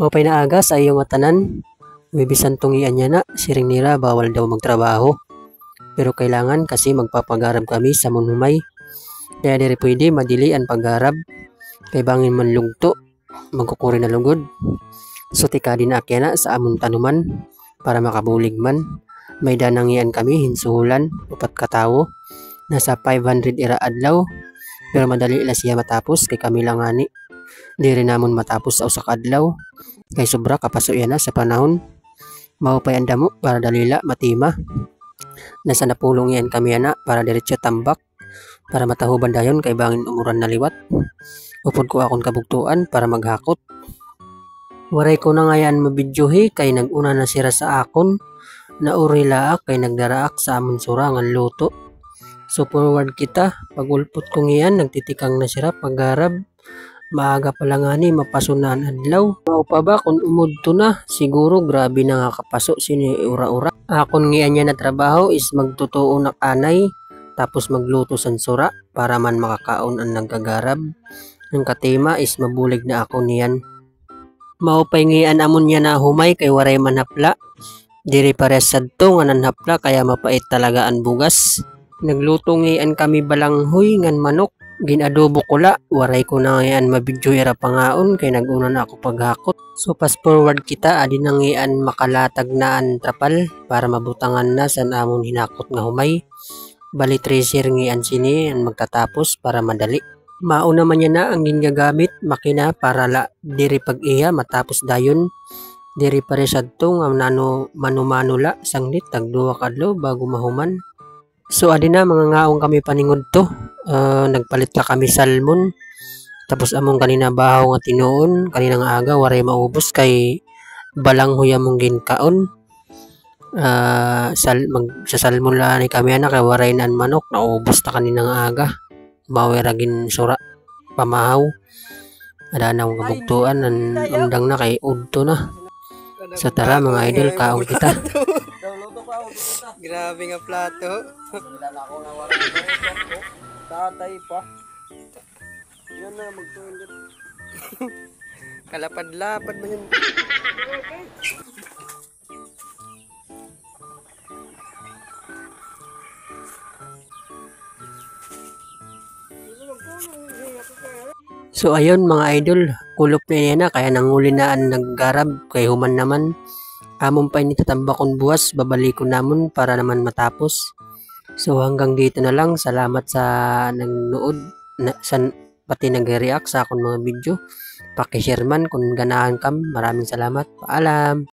Mapay na aga sa iyong atanan. May bisan tungian niya na, siring nira bawal daw magtrabaho. Pero kailangan kasi magpapagarab kami sa munumay. Kaya diri pwede madili ang paggarab. Kay bangin man lugto, magkukuri na lugod. So tika din akyana sa amon tanuman para makabulig man. May danangian kami hinsuhulan, upat katawo. Nasa 500 ira adlaw. Pero madali ila siya matapos kay kami lang ani. Di rin namon matapos sa usak adlaw. Kay sobra kapaso yan na sa panahon. Maupay ang damo para dalila matima. Nasa napulong yan kami ana para diretso tambak. Para matahuban dayon kay bangin umuran na liwat. Upod ko akong kabugtuan para maghakot. Waray ko na ngayon mabidyohi kay naguna na sira sa akon. Naurilaak kay nagdaraak sa amon surangan luto. So forward kita, pagulpot ko ngayon nagtitikang na sira paggarab. Maaga pa lang ani mapasunan adlaw. Mao pa ba kung umudto na? Siguro grabe na nga kapaso sini ura-ura. Akon ngayon niya na trabaho is magtutuo na kanay. Tapos magluto sa sura para man makakaon ang nagagarab. Ang katema is mabulig na ako niyan. Maupay ngayon amon niya na humay kay waray manapla. Diri pares sadto nga nanhapla kaya mapait talaga ang bugas. Nagluto ngayon kami balanghoy ngan manok. Ginadobo ko la, waray ko na ngayon mabidyo ira pangaon kay naguna na ako paghakot. So fast forward kita, adi na ngayon makalatag na ang trapal para mabutangan na sa amon hinakot nga humay. Bali tracer ngayon sini ang magtatapos para madali. Mauna man yan na ang ginagamit makina para la diri pag-iya matapos dayon. Diri pare sadto nga mano-mano la sanglit tagduwa kadlaw bago mahuman. So adi na mga ngaong kami paningod to. Nagpalit ka kami salmon. Tapos among kanina bahaw nga tinuon. Kanina nga aga waray maubos kay balanghoy among ginkaon. Sa salmon lang ni kami na kay waray nan manok. Naubos ta kanina nga aga. Bawi ragin sura pamahaw. Ada na akong kabugtuan. Undang na kay udto na. So tara mga idol kaong kita. Grabe nga plato. Tatay pa. Yan na mag-toilet. Kalapad-lapad na yun. So ayun mga idol, kulop na yan na kaya nanguli na ang naggarab kay human naman. Amon pa ini tatambakon buwas, babalik ko namon para naman matapos. So hanggang dito na lang, salamat sa nagnood, pati nag-react sa akong mga video. Paki-share man kung ganahan kam, maraming salamat, paalam!